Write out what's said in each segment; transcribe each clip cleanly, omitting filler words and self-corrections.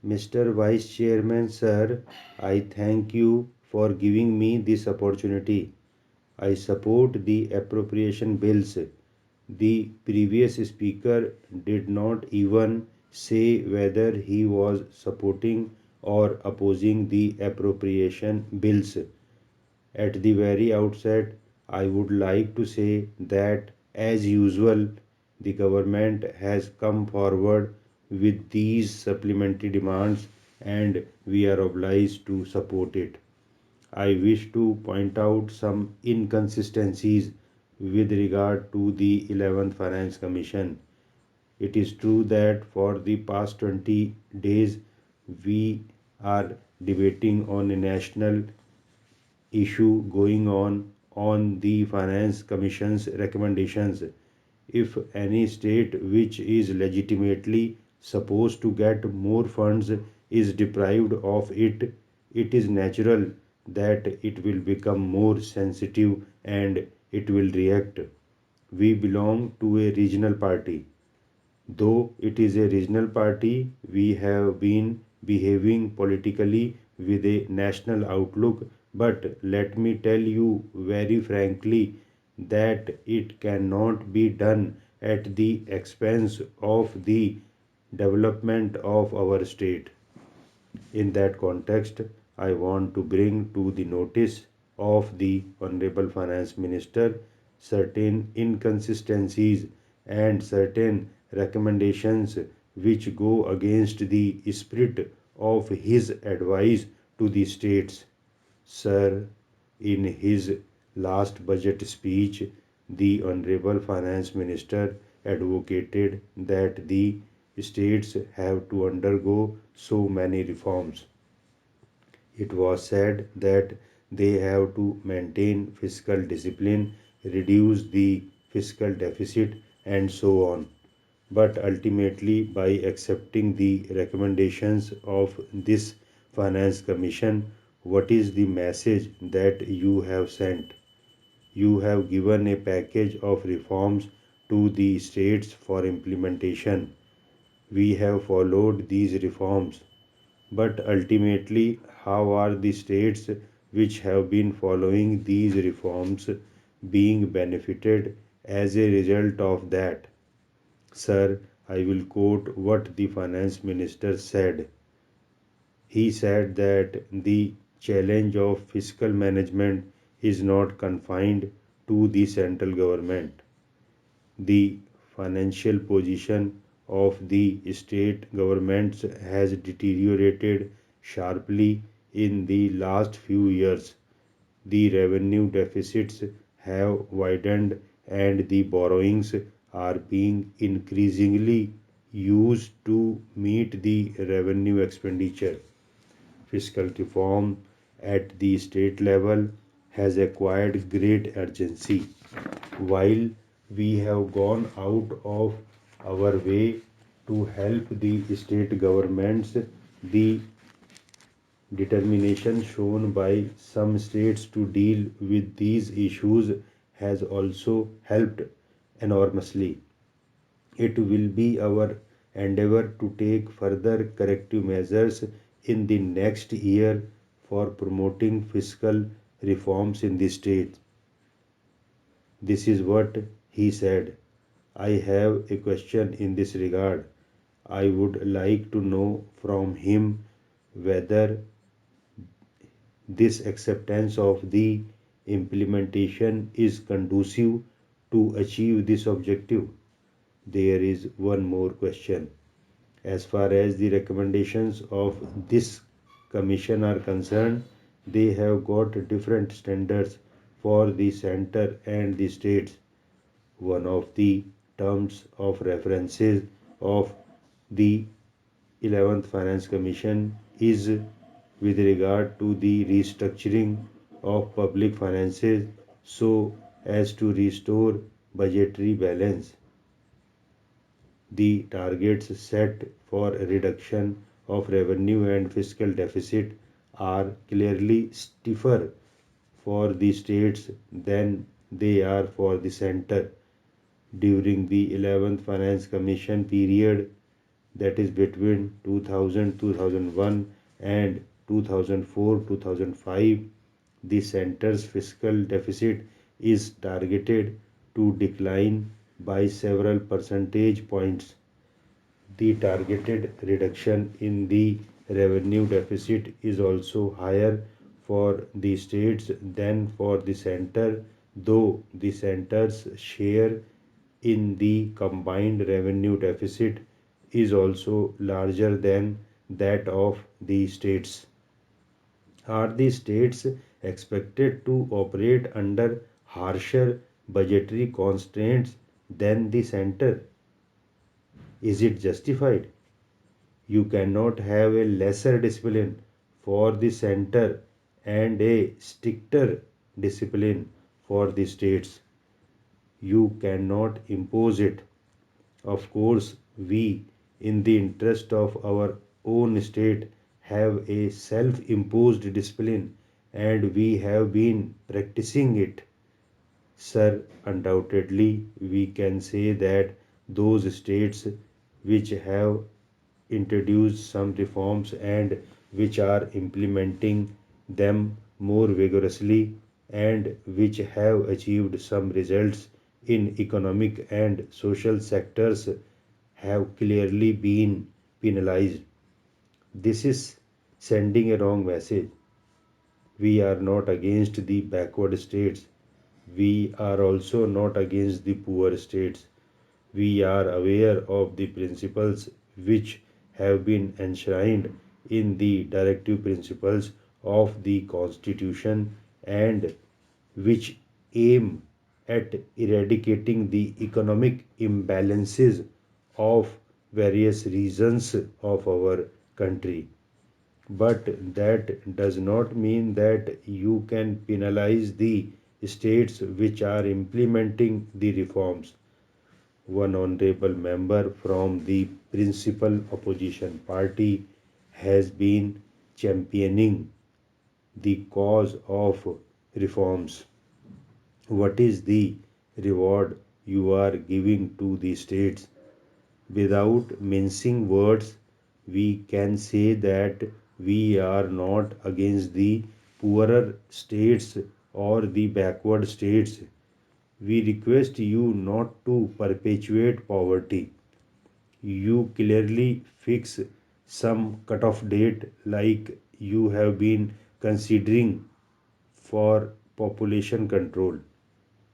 Mr. Vice Chairman, sir, I thank you for giving me this opportunity. I support the appropriation bills. The previous speaker did not even say whether he was supporting or opposing the appropriation bills. At the very outset, I would like to say that, as usual, the government has come forward with these supplementary demands and we are obliged to support it. I wish to point out some inconsistencies with regard to the 11th Finance Commission. It is true that for the past 20 days we are debating on a national issue going on the Finance Commission's recommendations. If any state which is legitimately supposed to get more funds is deprived of it, it is natural that it will become more sensitive and it will react. We belong to a regional party. Though it is a regional party, we have been behaving politically with a national outlook. But let me tell you very frankly that it cannot be done at the expense of the development of our state. In that context, I want to bring to the notice of the Honorable Finance Minister certain inconsistencies and certain recommendations which go against the spirit of his advice to the states. Sir, in his last budget speech, the Honorable Finance Minister advocated that the states have to undergo so many reforms. It was said that they have to maintain fiscal discipline, reduce the fiscal deficit, and so on. But ultimately, by accepting the recommendations of this Finance Commission, what is the message that you have sent? You have given a package of reforms to the states for implementation. We have followed these reforms. But ultimately, how are the states which have been following these reforms being benefited as a result of that? Sir, I will quote what the finance minister said. He said that the challenge of fiscal management is not confined to the central government. The financial position of the state governments has deteriorated sharply in the last few years. The revenue deficits have widened and the borrowings are being increasingly used to meet the revenue expenditure. Fiscal reform at the state level has acquired great urgency. While we have gone out of our way to help the state governments, the determination shown by some states to deal with these issues has also helped enormously. It will be our endeavor to take further corrective measures in the next year for promoting fiscal reforms in the state. This is what he said. I have a question in this regard. I would like to know from him whether this acceptance of the implementation is conducive to achieve this objective. There is one more question. As far as the recommendations of this commission are concerned, they have got different standards for the center and the states. One of the terms of references of the 11th Finance Commission is with regard to the restructuring of public finances so as to restore budgetary balance. The targets set for reduction of revenue and fiscal deficit are clearly stiffer for the states than they are for the center. During the 11th Finance Commission period, that is between 2000 2001 and 2004 2005, the center's fiscal deficit is targeted to decline by several percentage points. The targeted reduction in the revenue deficit is also higher for the states than for the center, though the center's share in the combined revenue deficit is also larger than that of the states. Are the states expected to operate under harsher budgetary constraints than the center? Is it justified? You cannot have a lesser discipline for the center and a stricter discipline for the states. You cannot impose it. Of course, we, in the interest of our own state, have a self imposed discipline and we have been practicing it. Sir, undoubtedly, we can say that those states which have introduced some reforms and which are implementing them more vigorously and which have achieved some results in economic and social sectors have clearly been penalized. This is sending a wrong message. We are not against the backward states. We are also not against the poor states. We are aware of the principles which have been enshrined in the directive principles of the Constitution and which aim at eradicating the economic imbalances of various regions of our country. But that does not mean that you can penalize the states which are implementing the reforms. One honorable member from the principal opposition party has been championing the cause of reforms. What is the reward you are giving to the states? Without mincing words, we can say that we are not against the poorer states or the backward states. We request you not to perpetuate poverty. You clearly fix some cutoff date like you have been considering for population control.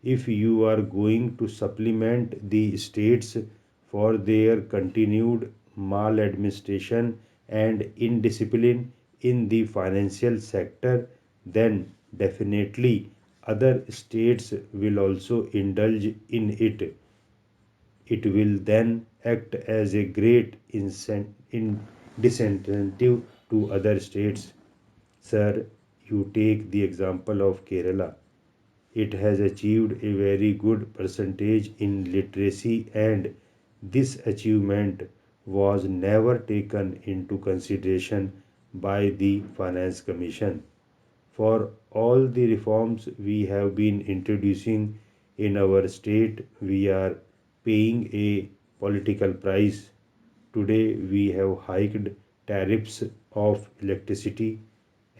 If you are going to supplement the states for their continued maladministration and indiscipline in the financial sector, then definitely other states will also indulge in it. It will then act as a great disincentive to other states. Sir, you take the example of Kerala. It has achieved a very good percentage in literacy, and this achievement was never taken into consideration by the Finance Commission. For all the reforms we have been introducing in our state, we are paying a political price. Today, we have hiked tariffs of electricity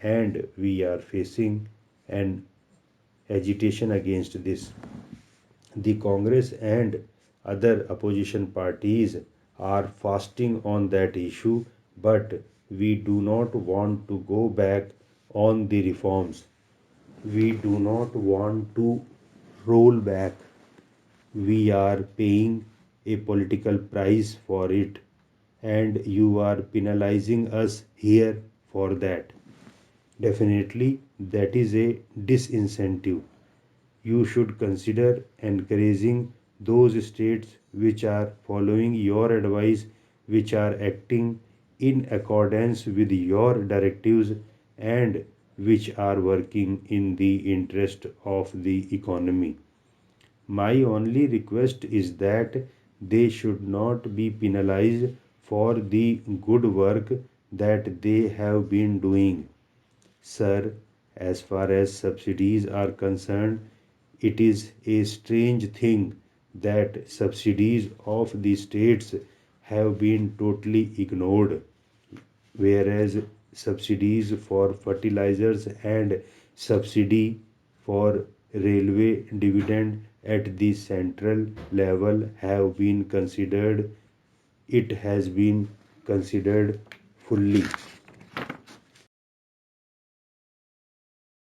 and we are facing an agitation against this. The Congress and other opposition parties are fasting on that issue, but we do not want to go back on the reforms. We do not want to roll back. We are paying a political price for it, and you are penalizing us here for that. Definitely, that is a disincentive. You should consider encouraging those states which are following your advice, which are acting in accordance with your directives, and which are working in the interest of the economy. My only request is that they should not be penalized for the good work that they have been doing. Sir, as far as subsidies are concerned, it is a strange thing that subsidies of the states have been totally ignored, whereas subsidies for fertilizers and subsidy for railway dividend at the central level have been considered, it has been considered fully.